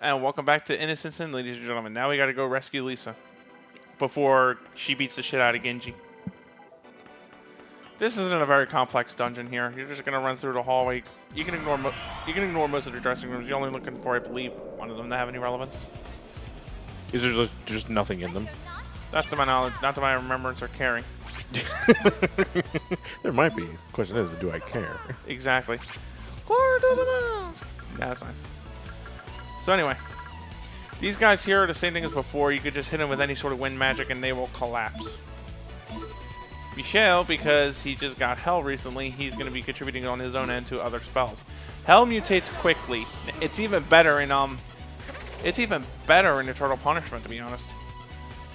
And welcome back to Innocent Sin, ladies and gentlemen. Now we gotta go rescue Lisa before she beats the shit out of Ginji. This isn't a very complex dungeon here. You're just gonna run through the hallway. You can ignore most of the dressing rooms. You're only looking for, I believe, one of them to have any relevance. Is there just nothing in them? Not to my knowledge, not to my remembrance or caring. There might be. The question is, do I care? Exactly. Glory to the mask! Yeah, that's nice. So anyway, these guys here are the same thing as before. You could just hit them with any sort of wind magic and they will collapse. Michel, because he just got Hell recently, he's going to be contributing on his own end to other spells. Hell mutates quickly. It's even better in Eternal Punishment, to be honest.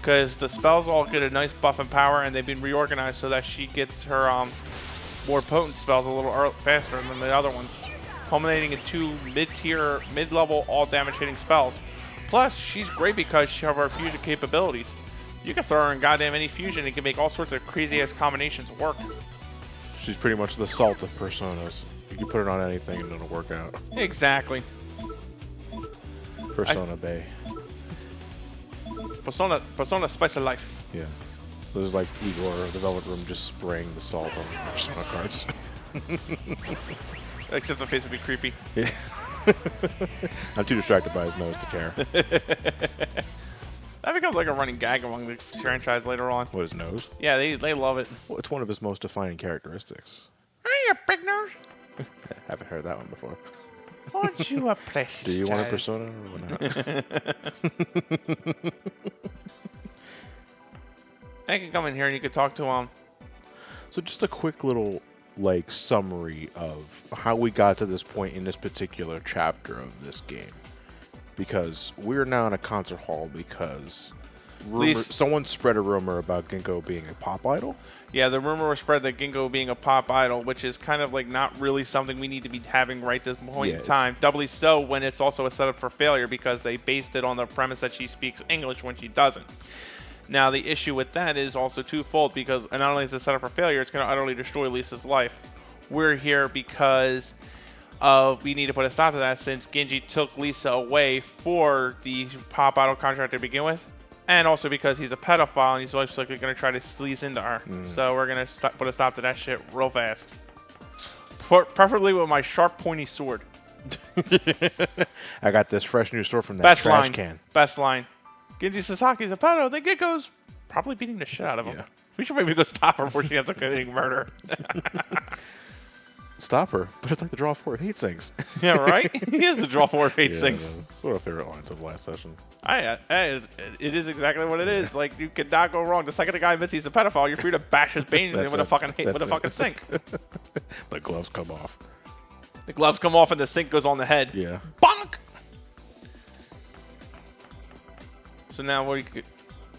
Because the spells all get a nice buff and power, and they've been reorganized so that she gets her more potent spells a little faster than the other ones, culminating in 2 mid-level, all-damage hitting spells. Plus, she's great because of her fusion capabilities. You can throw her in goddamn any fusion and can make all sorts of crazy-ass combinations work. She's pretty much the salt of personas. You can put it on anything and it'll work out. Exactly. Persona Bay. Persona Spice of Life. Yeah. So there's like Igor of the Velvet Room just spraying the salt on Persona cards. Except the face would be creepy. Yeah. I'm too distracted by his nose to care. That becomes like a running gag among the franchise later on. What, his nose? Yeah, they love it. Well, it's one of his most defining characteristics. Hey, you big nose. Haven't heard that one before. Aren't you a precious Do you want a child? persona or not? I can come in here and you can talk to him. So just a quick little like summary of how we got to this point in this particular chapter of this game. Because we're now in a concert hall because someone spread a rumor about Ginko being a pop idol. Yeah, the rumor was spread that Ginko being a pop idol, which is kind of like not really something we need to be having right this point in time. Doubly so when it's also a setup for failure because they based it on the premise that she speaks English when she doesn't. Now, the issue with that is also twofold because not only is it set up for failure, it's going to utterly destroy Lisa's life. We're here because we need to put a stop to that since Ginji took Lisa away for the pop idol contract to begin with, and also because he's a pedophile and he's most likely going to try to squeeze into her. So we're going to put a stop to that shit real fast. Preferably with my sharp, pointy sword. I got this fresh new sword from that trash can. Best line. Ginji Sasaki's a pedo, then Ginko's probably beating the shit out of him. Yeah. We should maybe go stop her before she ends up committing murder. Stop her, but it's like the draw 4 of hate sinks. Yeah, right? He is the draw 4 of hate sinks. It's one of my favorite lines of last session. It is exactly what it is. Like, you cannot go wrong. The second a guy admits he's a pedophile, you're free to bash his brains in with a fucking sink. The gloves come off. The gloves come off and the sink goes on the head. Yeah. Bonk! So now what you could...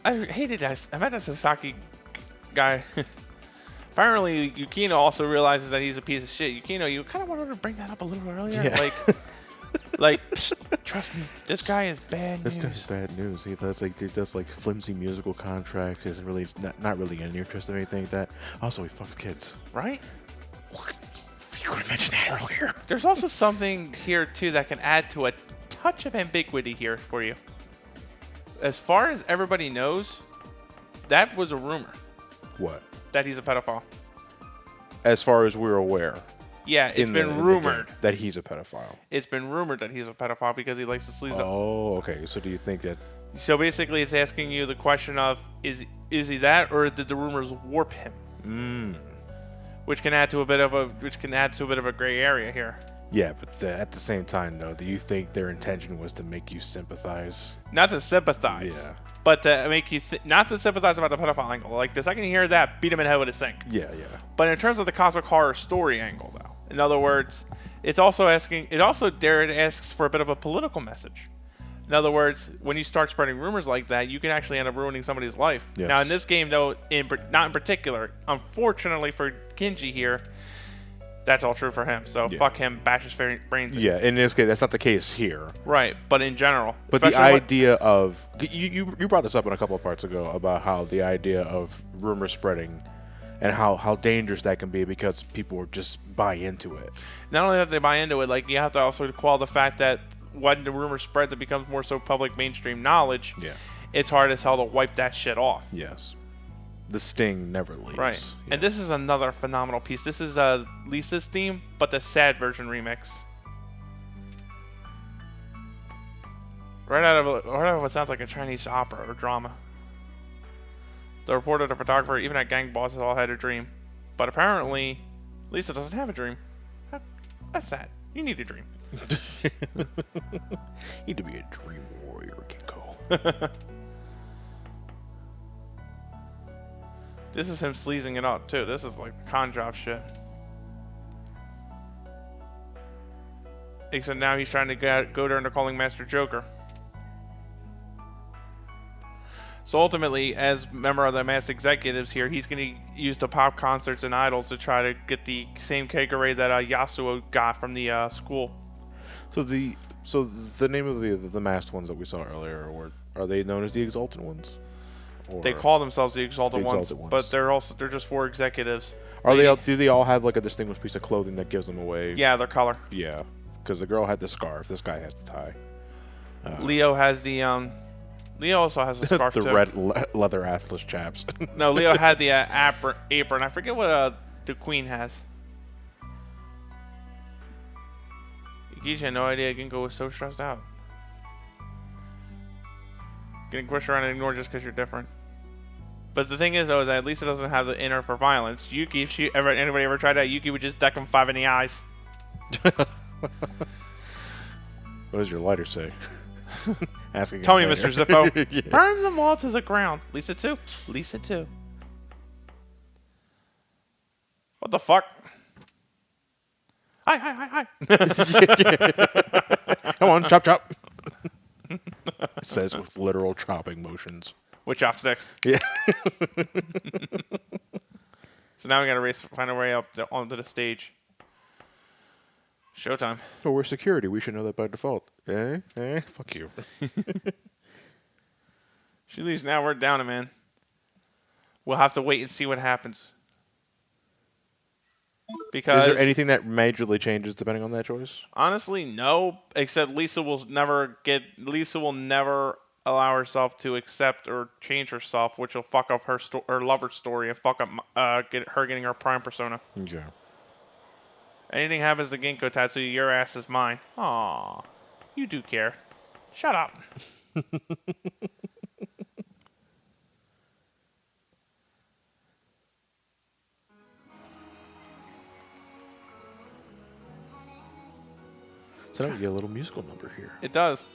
I hated that. I met that Sasaki guy. Apparently, Yukino also realizes that he's a piece of shit. Yukino, you kind of wanted to bring that up a little earlier. Yeah. Like, trust me, this guy is bad news. This guy's bad news. He does like flimsy musical contracts. He isn't really not really any interest in anything like that. Also, he fucks kids. Right? You could have mentioned that earlier. There's also something here too that can add to a touch of ambiguity here for you. As far as everybody knows, that was a rumor. What? That he's a pedophile. As far as we're aware. Yeah, it's been rumored that he's a pedophile. It's been rumored that he's a pedophile because he likes to sleaze up. Oh, okay. So do you think that... So basically it's asking you the question of, is he that, or did the rumors warp him? Which can add to a bit of a gray area here. Yeah, but at the same time, though, do you think their intention was to make you sympathize? Not to sympathize. Yeah. But to make you not to sympathize about the pedophile angle. Like, the second you hear that, beat him in the head with a sink. Yeah. But in terms of the cosmic horror story angle, though, in other words, it also asks for a bit of a political message. In other words, when you start spreading rumors like that, you can actually end up ruining somebody's life. Yes. Now, in this game, though, not in particular, unfortunately for Ginji here, that's all true for him. So fuck him, bash his brains in. Yeah, in this case, that's not the case here. Right, but in general. But the idea of... You brought this up in a couple of parts ago about how the idea of rumor spreading and how dangerous that can be because people just buy into it. Not only that they buy into it, like, you have to also quell the fact that when the rumor spreads, it becomes more so public mainstream knowledge. Yeah. It's hard as hell to wipe that shit off. Yes. The sting never leaves. Right. Yeah. And this is another phenomenal piece. This is Lisa's theme, but the sad version remix. Right out of what sounds like a Chinese opera or drama. The reporter, the photographer, even that gang boss all had a dream. But apparently, Lisa doesn't have a dream. That's sad. You need a dream. You need to be a dream warrior, Ginko. This is him sleazing it up, too. This is like con job shit. Except now he's trying to go there into calling Master Joker. So ultimately, as member of the mass executives here, he's going to use the pop concerts and idols to try to get the same kegare that Yasuo got from the school. So the name of the masked ones that we saw earlier, are they known as the Exalted Ones? Or they call themselves the Exalted Ones, but they're just 4 executives. Do they all have like a distinguished piece of clothing that gives them away? Yeah, their color. Yeah, because the girl had the scarf. This guy has the tie. Leo has the Leo also has a scarf the too. red leather atlas chaps. No, Leo had the apron. I forget what the queen has. Ginji had no idea Ginko was so stressed out. Getting pushed around and ignored just because you're different. But the thing is, though, is that Lisa doesn't have the inner for violence. Yuki, if anybody ever tried that, Yuki would just deck him 5 in the eyes. What does your lighter say? Asking. Tell me, Mr. Zippo. Yeah. Burn them all to the ground. Lisa too. Lisa too. What the fuck? Hi. Come on, chop. It says with literal chopping motions. With chopsticks. Yeah. So now we gotta find our way up onto the stage. Showtime. Oh, we're security. We should know that by default. Fuck you. She leaves now. We're down, man. We'll have to wait and see what happens. Because is there anything that majorly changes depending on that choice? Honestly, no. Except Lisa will never allow herself to accept or change herself, which will fuck up her lover story and fuck up her getting her prime persona. Okay. Anything happens to Ginko Tatsuya, your ass is mine. Aw, you do care. Shut up. So now we get a little musical number here. It does.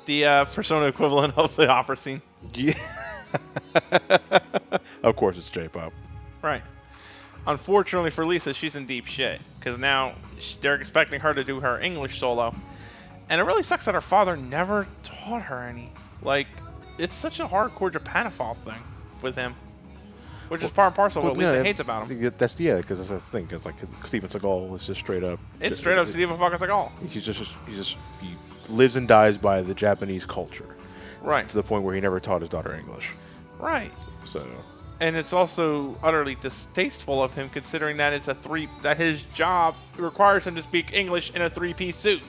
The persona equivalent of the opera scene. Yeah. Of course, it's J-pop. Right. Unfortunately for Lisa, she's in deep shit. Because now they're expecting her to do her English solo. And it really sucks that her father never taught her any. Like, it's such a hardcore Japanophile thing with him. Which is part and parcel of what Lisa hates about him. Because that's the thing. Because like Steven Seagal is just straight up. It's straight up Steven fucking Seagal. He lives and dies by the Japanese culture. Right. To the point where he never taught his daughter English. Right. So. And it's also utterly distasteful of him, considering that that his job requires him to speak English in a 3-piece suit.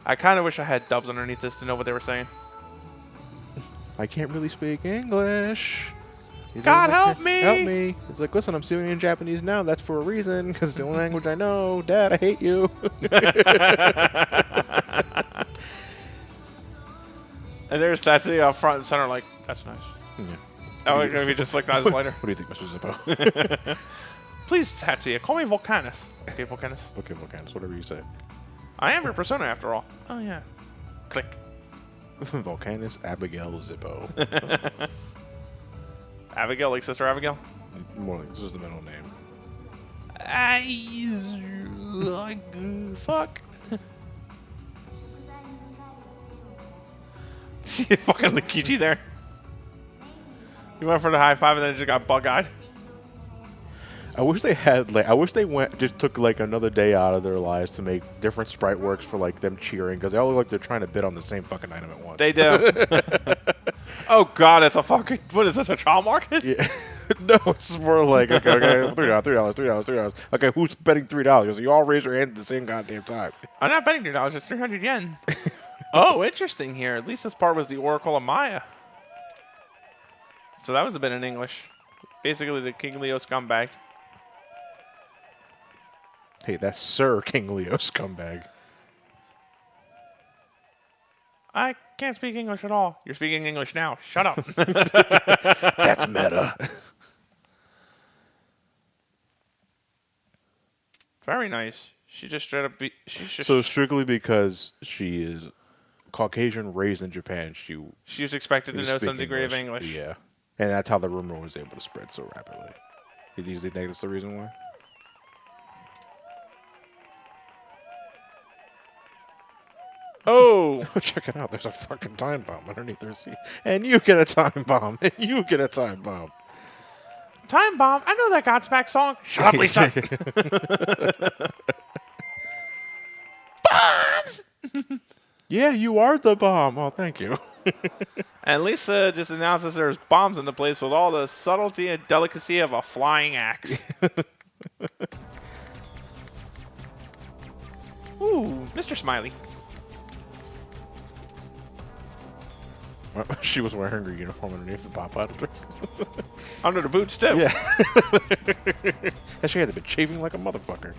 I kind of wish I had dubs underneath this to know what they were saying. I can't really speak English. God help me! Help me! It's like, listen, I'm speaking in Japanese now. That's for a reason, because it's the only language I know. Dad, I hate you. And there's Tatsuya up front and center, like, that's nice. Yeah. Oh, like, if he just flicked out his lighter. What do you think, Mr. Zippo? Please, Tatsuya, call me Volcanus. Okay, Volcanus. Okay, Volcanus, whatever you say. I am your persona, after all. Oh, yeah. Click. Volcanus Abigail Zippo. Abigail, like Sister Abigail? More like, this is the middle name. Fuck. See fucking Likichi there? You went for the high five and then it just got bug-eyed. I wish they took like another day out of their lives to make different sprite works for like them cheering, because they all look like they're trying to bid on the same fucking item at once. They do. Oh god, it's a fucking, what is this, a trial market? Yeah. No, it's more like, okay, $3. Okay, who's betting $3? You all raise your hand at the same goddamn time. I'm not betting $3. It's 300 yen. Oh, interesting here. At least this part was the Oracle of Maya. So that was a bit in English. Basically, the King Leo scumbag. Hey, that's Sir King Leo scumbag. I can't speak English at all. You're speaking English now. Shut up. That's meta. Very nice. She just straight up. So strictly because she is Caucasian, raised in Japan, she was expected to know some speak degree of English. Yeah, and that's how the rumor was able to spread so rapidly. You think that's the reason why? Oh! Check it out. There's a fucking time bomb underneath her seat. And you get a time bomb. And you get a time bomb. Time bomb? I know that Godsmack song. Shut up, Lisa. Bombs! Yeah, you are the bomb. Oh, thank you. And Lisa just announces there's bombs in the place with all the subtlety and delicacy of a flying axe. Ooh, Mr. Smiley. She was wearing her uniform underneath the pop out dress. Under the boots, too. Yeah. And she had to be chafing like a motherfucker.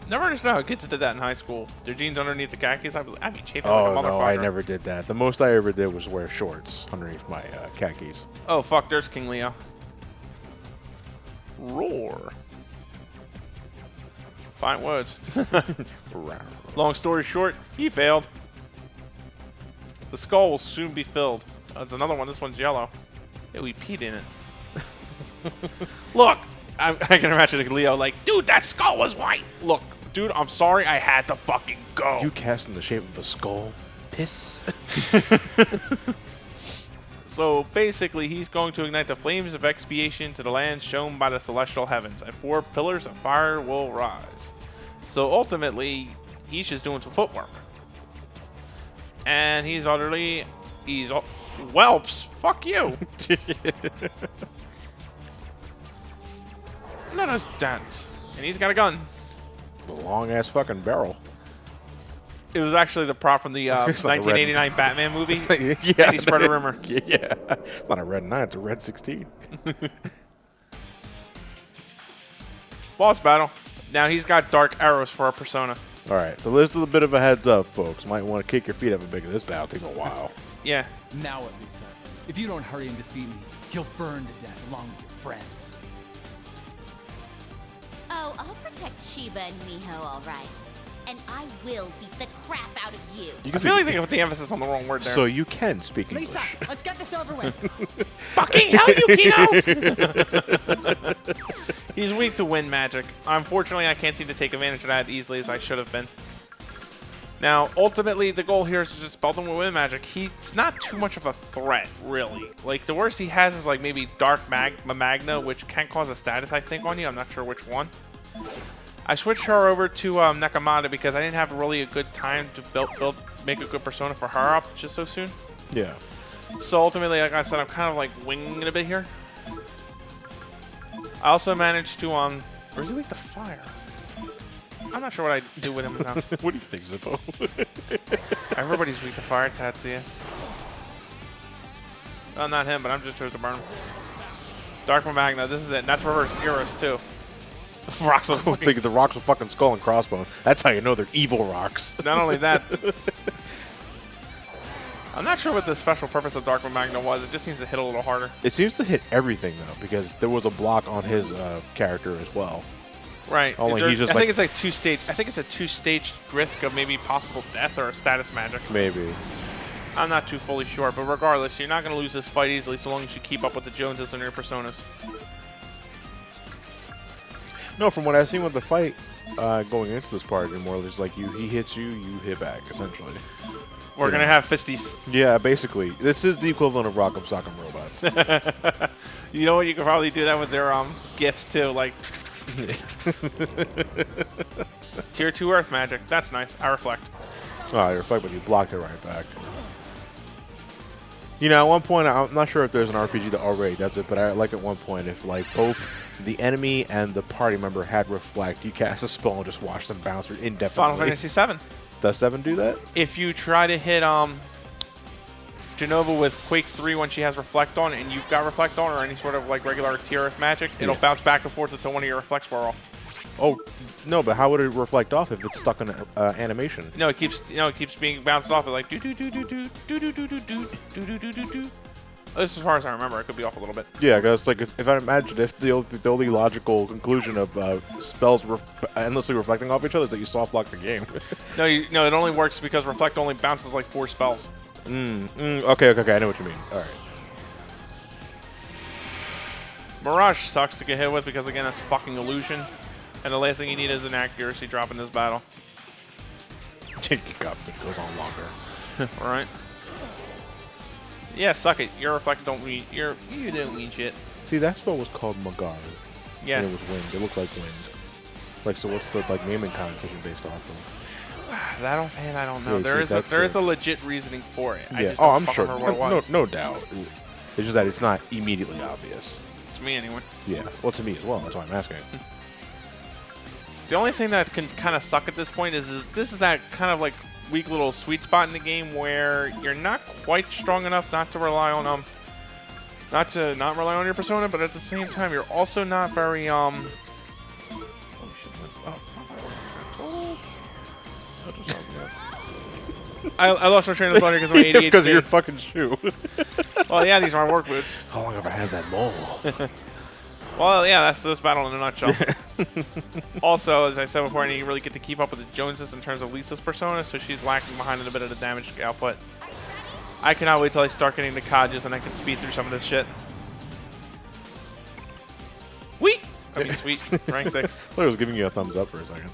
Never understood how kids did that in high school. Their jeans underneath the khakis. I'd be chafing like a motherfucker. Oh, no, I never did that. The most I ever did was wear shorts underneath my khakis. Oh, fuck, there's King Leo. Roar. Fine words. Long story short, he failed. The skull will soon be filled. That's another one. This one's yellow. Yeah, we peed in it. Look, I can imagine Leo like, dude, that skull was white. Look, dude, I'm sorry. I had to fucking go. You cast in the shape of a skull. Piss. So basically, he's going to ignite the flames of expiation to the land shown by the celestial heavens, and 4 pillars of fire will rise. So ultimately, he's just doing some footwork. And he's whelps. Fuck you. Let us dance. And he's got a gun. The long ass fucking barrel. It was actually the prop from the 1989 Batman movie. Yeah, and he spread a rumor. Yeah. It's not a red 9, it's a red 16. Boss battle. Now he's got dark arrows for our persona. All right, so this is a bit of a heads up, folks. Might want to kick your feet up a bit because this battle takes a while. Yeah. Now what, Lisa? If you don't hurry and defeat me, you'll burn to death along with your friends. Oh, I'll protect Shiba and Miho, all right. And I will beat the crap out of you. I feel like they put the emphasis on the wrong word there. So you can speak Lisa, English. let's get this over with. Fucking hell, Yukino! He's weak to wind magic. Unfortunately, I can't seem to take advantage of that easily as I should have been. Now, ultimately, the goal here is to just belt him with wind magic. He's not too much of a threat, really. Like, the worst he has is, like, maybe Dark Magna, which can cause a status, I think, on you. I'm not sure which one. I switched her over to Nakamata because I didn't have really a good time to make a good persona for her up just so soon. Yeah. So ultimately, like I said, I'm kind of like winging it a bit here. I also managed to or is he weak to fire? I'm not sure what I do with him now. What do you think, Zippo? Everybody's weak to fire, Tatsuya. Oh, not him, but I'm just here to burn him. Dark Magna, this is it. And that's reverse Eros too. Rocks with Think of the rocks with fucking skull and crossbone. That's how you know they're evil rocks. Not only that, I'm not sure what the special purpose of Dark Magna was. It just seems to hit a little harder. It seems to hit everything though, because there was a block on his character as well. Right. Only he's just I think it's like two-stage. I think it's a two-stage risk of maybe possible death or a status magic. Maybe. I'm not too fully sure, but regardless, you're not going to lose this fight easily so long as you keep up with the Joneses and your personas. No, from what I've seen with the fight going into this part, more or less like he hits you, you hit back, essentially. We're going to have fisties. Yeah, basically. This is the equivalent of Rock'em Sock'em robots. You know what? You could probably do that with their gifts, too. Like, Tier 2 Earth magic. That's nice. I reflect. Oh, you're fucked, but you blocked it right back. You know, at one point, I'm not sure if there's an RPG that already does it, but I like at one point if like both the enemy and the party member had reflect, you cast a spell and just watch them bounce indefinitely. Final Fantasy VII. Does 7 do that? If you try to hit Genova with Quake 3 when she has Reflect on, and you've got Reflect on, or any sort of like regular TRS magic, it'll bounce back and forth until one of your reflects wear off. Oh, no, but how would it reflect off if it's stuck in animation? No, it keeps being bounced off. It's like do do do do do do do do do do do do do do. As far as I remember, it could be off a little bit. Yeah, because like if I imagine if the only logical conclusion of spells endlessly reflecting off each other is that you soft lock the game. No, it only works because Reflect only bounces like 4 spells. Okay, I know what you mean. All right. Mirage sucks to get hit with because again, that's fucking illusion, and the last thing you need is an accuracy drop in this battle. It goes on longer. All right. Yeah, suck it. Your Reflect don't mean you don't mean shit. See, that spell was called Magaru. Yeah. And it was wind. It looked like wind. Like, so what's the like naming connotation based off of? That offhand, I don't know. Yeah, there is a legit reasoning for it. Yeah. I just I'm don't sure. remember what it was. No doubt. It's just that it's not immediately obvious. To me, anyway. Yeah. Well, to me as well. That's why I'm asking. The only thing that can kind of suck at this point is this is that kind of like weak little sweet spot in the game where you're not quite strong enough not to rely on not rely on your persona, but at the same time you're also not very oh shit! Oh fuck! I got told. That just sounds good. I lost my train of thought here because of my ADHD. Because of your fucking shoe. Well, yeah, these are my work boots. How long have I had that mole? Well, yeah, that's this battle in a nutshell. Also, as I said before, I didn't really get to keep up with the Joneses in terms of Lisa's persona, so she's lacking behind in a bit of the damage output. I cannot wait till I start getting the Kajas and I can speed through some of this shit. Whee! I mean, sweet. Rank 6. I thought he was giving you a thumbs up for a second.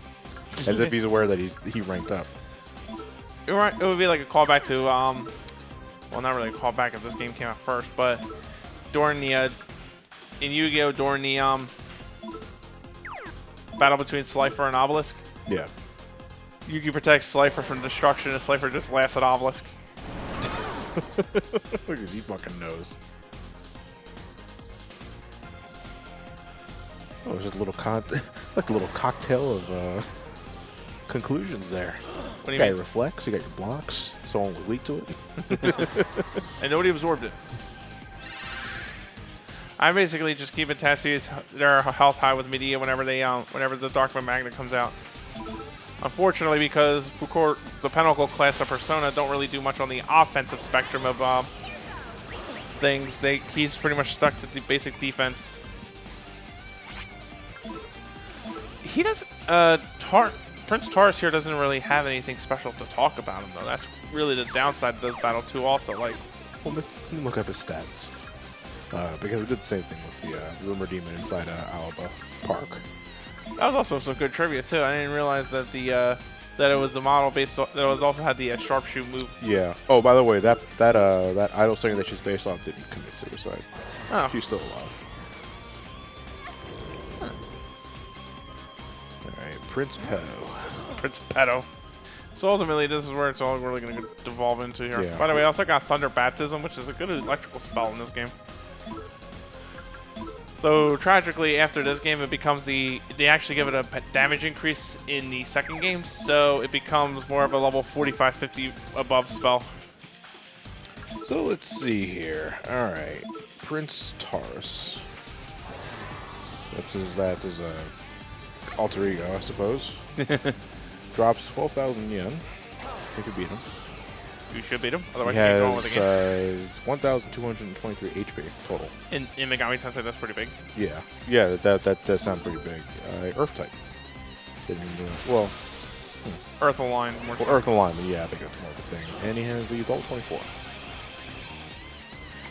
As if he's aware that he ranked up. It would be like a callback to, well, not really a callback if this game came out first, but during the, in Yu-Gi-Oh! During the, battle between Slifer and Obelisk. Yeah. Yugi protects Slifer from destruction, and Slifer just laughs at Obelisk. Because he fucking knows. Oh, there's just a little like a little cocktail of conclusions there. What do you got mean? your reflex, you got your blocks, someone was weak to it. And nobody absorbed it. I basically just keep it tattoos their health high with Medea whenever the Darkman Magna comes out. Unfortunately, because the Pinnacle class of Persona don't really do much on the offensive spectrum of things, he's pretty much stuck to the basic defense. He doesn't. Prince Taurus here doesn't really have anything special to talk about him though. That's really the downside of this battle too. Also, like, well, let me look up his stats. Because we did the same thing with the Rumor Demon inside Alaba Park. That was also some good trivia too. I didn't realize that that it was a model based on, that it was also had the sharpshoot move. Yeah. Oh, by the way, that idol singer that she's based off didn't commit suicide. Oh. She's still alive. Huh. All right, Prince Pedo. Prince Pedo. So ultimately, this is where it's all really going to devolve into here. Yeah. By the way, I also got Thunder Baptism, which is a good electrical spell in this game. So tragically, after this game, it becomes they actually give it a damage increase in the second game, so it becomes more of a level 45-50 above spell. So let's see here. All right, Prince Taurus. That's his alter ego, I suppose. Drops 12,000 yen if you beat him. You should beat him, otherwise He you can't go on with the game. has 1,223 HP total. In Megami Tensei, that's pretty big. Yeah, that does sound pretty big. Earth type. Didn't even do that. Well, Earth Aligned. More Earth Alignment. Yeah, I think that's more of a thing. And he's level 24.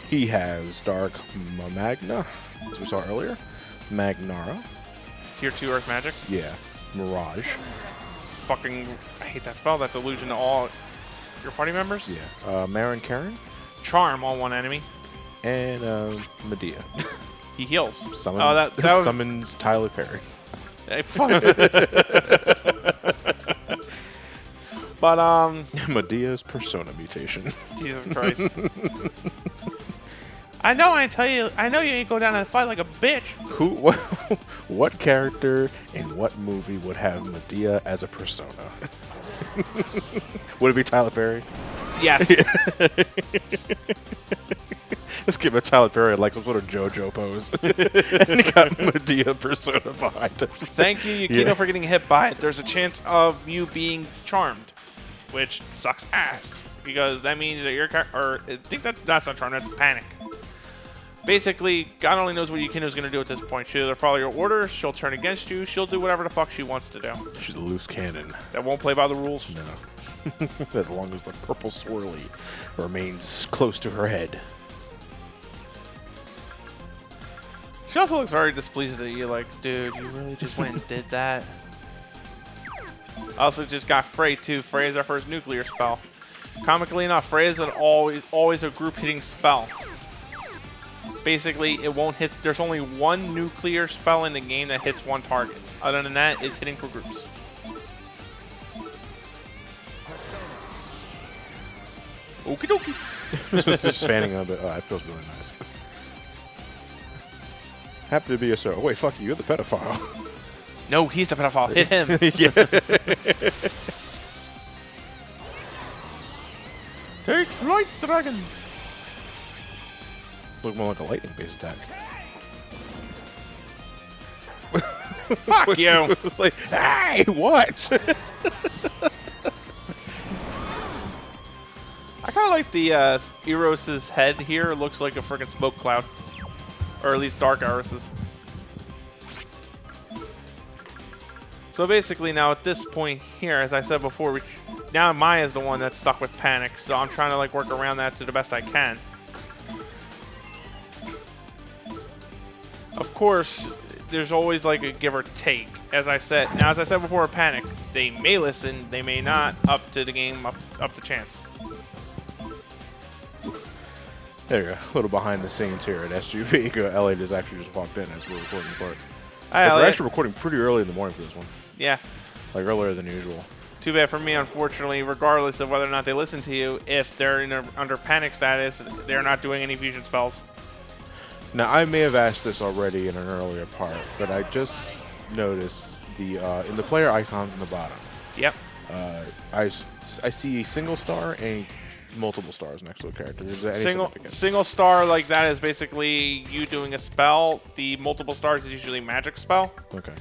He has Dark Magna, as we saw earlier. Magnara. Tier 2 Earth Magic. Yeah. Mirage. Fucking, I hate that spell. That's illusion to all your party members. Yeah. Marin Karen. Charm on one enemy. And Medea. He heals. Summons, that was, summons Tyler Perry. Hey, fuck. But Medea's persona mutation. Jesus Christ. I know. I know you ain't go down and fight like a bitch. What character in what movie would have Medea as a persona? Would it be Tyler Perry? Yes. Let's give it Tyler Perry like some sort of JoJo pose. And he got Medea persona behind him. Thank you, Yukino, for getting hit by it. There's a chance of you being charmed, which sucks ass. Because that means that your character, or I think that's not charmed, that's panic. Basically, God only knows what Yukino's going to do at this point. She'll either follow your orders, she'll turn against you, she'll do whatever the fuck she wants to do. She's a loose cannon. That won't play by the rules. No. As long as the purple swirly remains close to her head. She also looks very displeased at you, like, dude, you really just went and did that? Also just got Frey, too. Frey is our first nuclear spell. Comically enough, Frey is always a group-hitting spell. Basically, it won't hit. There's only one nuclear spell in the game that hits one target. Other than that, it's hitting for groups. Okie dokie. Just fanning a bit. Oh, that feels really nice. Happy to be a sir. Oh, wait, fuck you. You're the pedophile. No, he's the pedophile. Hit him. Yeah. Take flight, dragon. Look more like a lightning-based attack. Fuck you. It's like, hey, what? I kind of like the Eros's head here. It looks like a freaking smoke cloud. Or at least Dark Eros's. So basically now at this point here, as I said before, now Maya's the one that's stuck with panic. So I'm trying to like work around that to the best I can. Of course, there's always like a give or take. As I said before, panic. They may listen, they may not. Up to the game, up to chance. There you go. A little behind the scenes here at SGB. Elliot has actually just walked in as we're recording the part. We're actually recording pretty early in the morning for this one. Yeah. Like earlier than usual. Too bad for me, unfortunately, regardless of whether or not they listen to you, if they're under panic status, they're not doing any fusion spells. Now, I may have asked this already in an earlier part, but I just noticed the in the player icons in the bottom. Yep. I see a single star and multiple stars next to a character. Is that any significance? Single star like that is basically you doing a spell. The multiple stars is usually magic spell. Okay.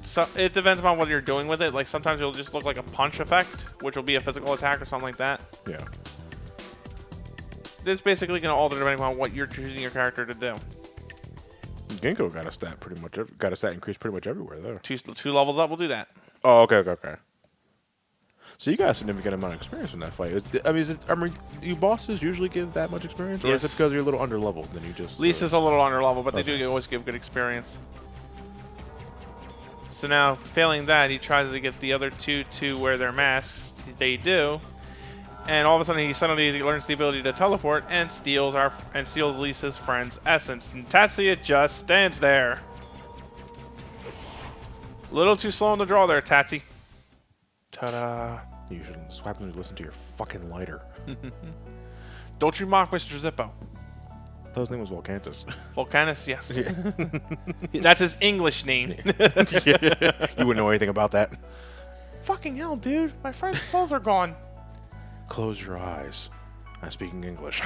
So it depends on what you're doing with it. Like sometimes it'll just look like a punch effect, which will be a physical attack or something like that. Yeah. It's basically going to alter depending on what you're choosing your character to do. Ginko got a stat increase pretty much everywhere though. Two levels up will do that. Oh, okay. So you got a significant amount of experience in that fight. You bosses usually give that much experience, or Yes. is it because you're a little underleveled? Then you just Lisa's a little underleveled, but Okay. they do always give good experience. So now, failing that, he tries to get the other two to wear their masks. They do, and all of a sudden, he suddenly learns the ability to teleport and steals Lisa's friend's essence. And Tatsuya just stands there. Little too slow on the draw there, Tatsy. Ta-da! You should swap them to listen to your fucking lighter. Don't you mock Mr. Zippo. His name was Volcantus. Volcanus, yes. That's his English name. You wouldn't know anything about that. Fucking hell, dude. My friend's souls are gone. Close your eyes. I'm speaking English.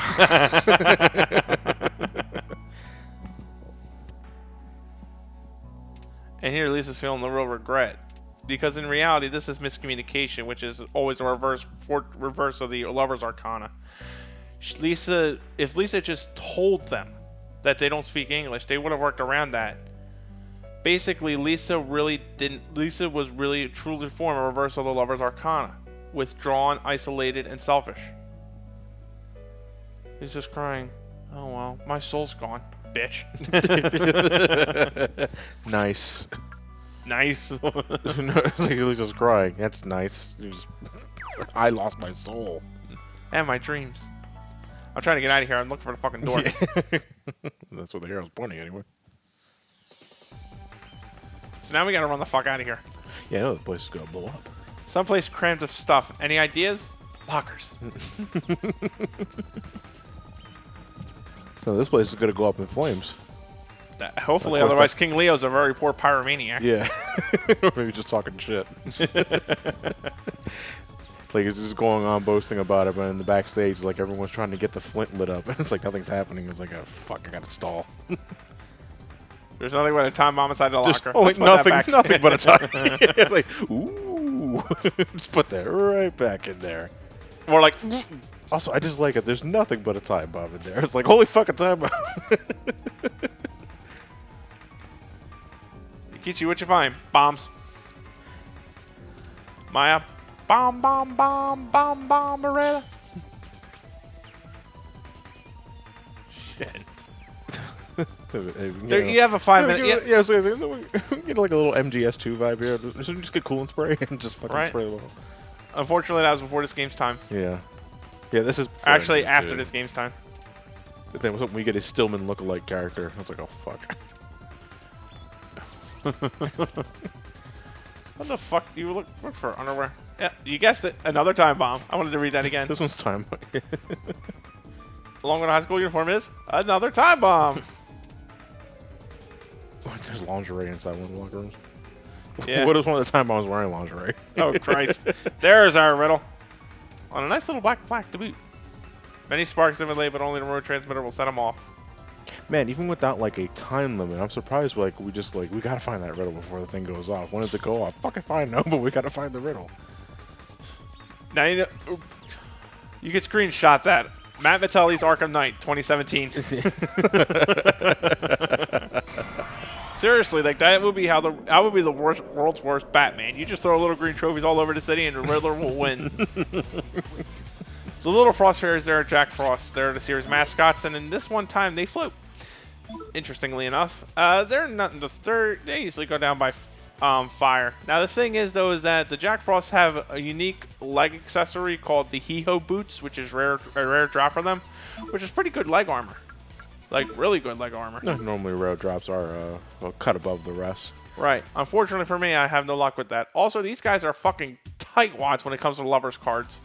And here Lisa's feeling the real regret. Because in reality, this is miscommunication, which is always a reverse of the Lover's Arcana. If Lisa just told them that they don't speak English, they would have worked around that. Basically, Lisa was really truly formed a reverse of the Lover's Arcana. Withdrawn, isolated, and selfish. He's just crying. Oh well, my soul's gone, bitch. Nice. Nice. No, it's like he was just crying. That's nice. I lost my soul. And my dreams. I'm trying to get out of here. I'm looking for the fucking door. That's what the hero's pointing anyway. So now we gotta run the fuck out of here. Yeah, I know the place is gonna blow up. Someplace crammed with stuff. Any ideas? Lockers. So this place is going to go up in flames. Hopefully, Of course, otherwise King Leo's a very poor pyromaniac. Yeah. Maybe just talking shit. Like, it's just going on boasting about it, but in the backstage, like, everyone's trying to get the flint lit up. It's like nothing's happening. It's like, oh, fuck, I got to stall. There's nothing but a time bomb inside the locker. Oh, Let's like put that nothing back. but a time. It's like, ooh. Just put that right back in there. More like, Also, I just like it. There's nothing but a time bomb in there. It's like, holy fucking time bomb. Kichi, what you find? Bombs. Maya. Bomb, bomb, bomb, bomb, bomb, Morella. Shit. You have a 5 minute. Yeah, so get like a little MGS2 vibe here. Just get coolant spray and just fucking spray the ball. Unfortunately, that was before this game's time. Yeah. Yeah, this is Actually, after this game's time. But then we get a Stillman lookalike character. I was like, oh, fuck. What the fuck? You look for underwear? Yeah, you guessed it. Another time bomb. I wanted to read that again. This one's time. Along with a high school uniform is another time bomb. There's lingerie inside one of the locker rooms. Yeah. What is one of the time bombs wearing lingerie? Oh, Christ. There's our riddle. On a nice little black plaque to boot. Many sparks have been laid, but only the remote transmitter will set them off. Man, even without like a time limit, I'm surprised. Like we gotta find that riddle before the thing goes off. When does it go off? Fucking fine, no, but we gotta find the riddle. Now you know, you can screenshot that. Matt Mattelli's Arkham Knight 2017. Seriously, like that would be the world's worst Batman. You just throw little green trophies all over the city, and the Riddler will win. The little Frost Fairies there are Jack Frost. They're the series mascots, and in this one time they float. Interestingly enough, they usually go down by fire. Now the thing is though is that the Jack Frosts have a unique leg accessory called the Hee-Ho boots, which is a rare drop for them, which is pretty good leg armor. Like, really good leg armor. Normally, rare drops are cut above the rest. Right. Unfortunately for me, I have no luck with that. Also, these guys are fucking tightwads when it comes to lovers cards.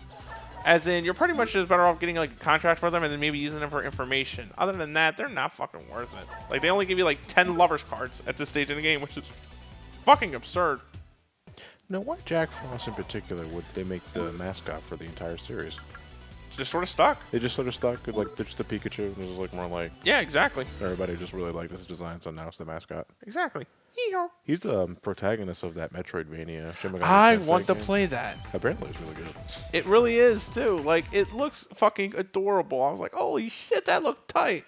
As in, you're pretty much just better off getting, like, a contract for them and then maybe using them for information. Other than that, they're not fucking worth it. Like, they only give you, like, 10 lovers cards at this stage in the game, which is fucking absurd. Now, why Jack Frost in particular would they make the mascot for the entire series? Just sort of stuck. They just sort of stuck. Cause like they're just a Pikachu. This is like more like Yeah, exactly. everybody just really liked this design, so now it's the mascot. Exactly. Hee-Ho. He's the protagonist of that Metroidvania. Shin Megami I Tensei want to game. play that. Apparently, it's really good. It really is, too. Like, it looks fucking adorable. I was like, holy shit, that looked tight.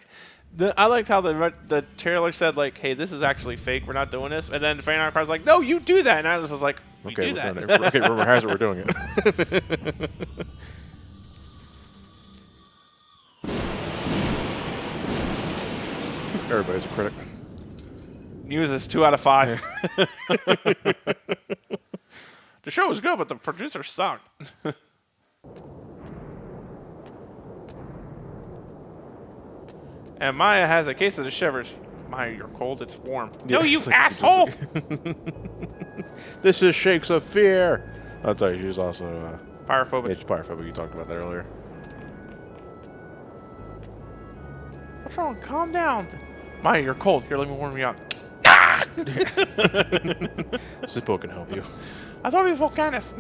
I liked how the trailer said, like, hey, this is actually fake. We're not doing this. And then the fan art was like, no, you do that. And I was just like, we do that. Okay, rumor has it we're doing it. Everybody's a critic. News is 2 out of 5. The show was good, but the producer sucked. And Maya has a case of the shivers. Maya, you're cold. It's warm. Yeah, no, you it's like- asshole! This is Shakes of Fear. I'll tell you, she's also Pyrophobic. it's pyrophobic. You talked about that earlier. What's wrong? Calm down. Maya, you're cold. Here, let me warm you up. Zippo can help you. I thought he was Volcanus.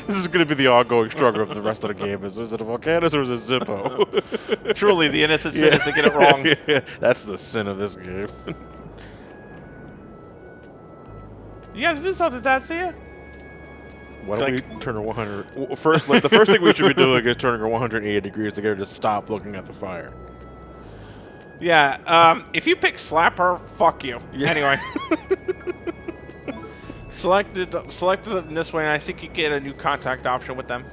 This is going to be the ongoing struggle of the rest of the game. Is it a Volcanus or is it Zippo? Truly, the innocent sin is to get it wrong. Yeah, that's the sin of this game. You gotta do something, Dad, see ya? Why don't we turn her 100? Well, first, like the first thing we should be doing is turning her 180 degrees to get her to stop looking at the fire. Yeah, if you pick slap her, fuck you. Yeah. Anyway. Selected them this way, and I think you get a new contact option with them.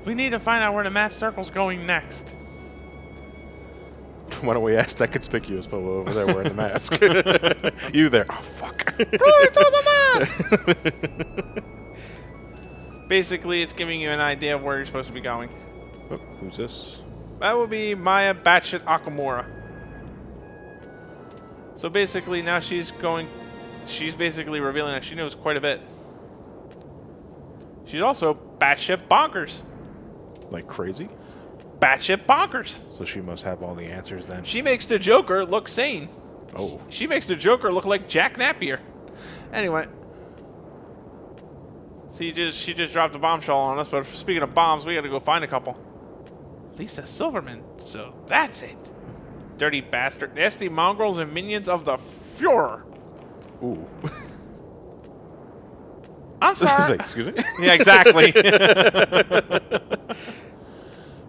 We need to find out where the mass circle's going next. Why don't we ask that conspicuous fellow over there wearing the mask? You there? Oh, fuck. Glory to the mask! Basically, it's giving you an idea of where you're supposed to be going. Oh, who's this? That would be Maya Batshit Akamura. So basically, now she's basically revealing that she knows quite a bit. She's also batshit bonkers. Like crazy? Batshit bonkers. So she must have all the answers then. She makes the Joker look sane. Oh. She makes the Joker look like Jack Napier. Anyway. See, she just dropped a bombshell on us, but speaking of bombs, we gotta go find a couple. Lisa Silverman, so that's it. Dirty bastard. Nasty mongrels and minions of the Fuhrer. Ooh. I'm sorry. Excuse me? Yeah, exactly.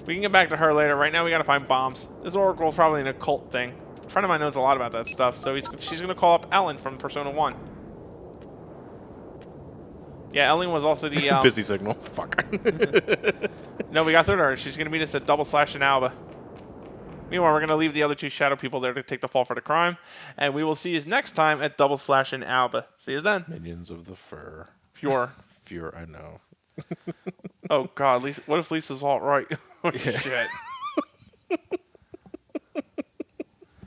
We can get back to her later. Right now, we gotta find bombs. This Oracle's probably an occult thing. A friend of mine knows a lot about that stuff, so she's gonna call up Ellen from Persona 1. Yeah, Ellen was also the... Busy signal. Fuck. No, we got through to her. She's gonna meet us at Double Slash in Alba. Meanwhile, we're gonna leave the other two shadow people there to take the fall for the crime, and we will see you next time at Double Slash in Alba. See you then. Minions of the fur. Fuhrer. Fuhrer, I know. Oh, God. Lisa, what if Lisa's all right? Oh, shit.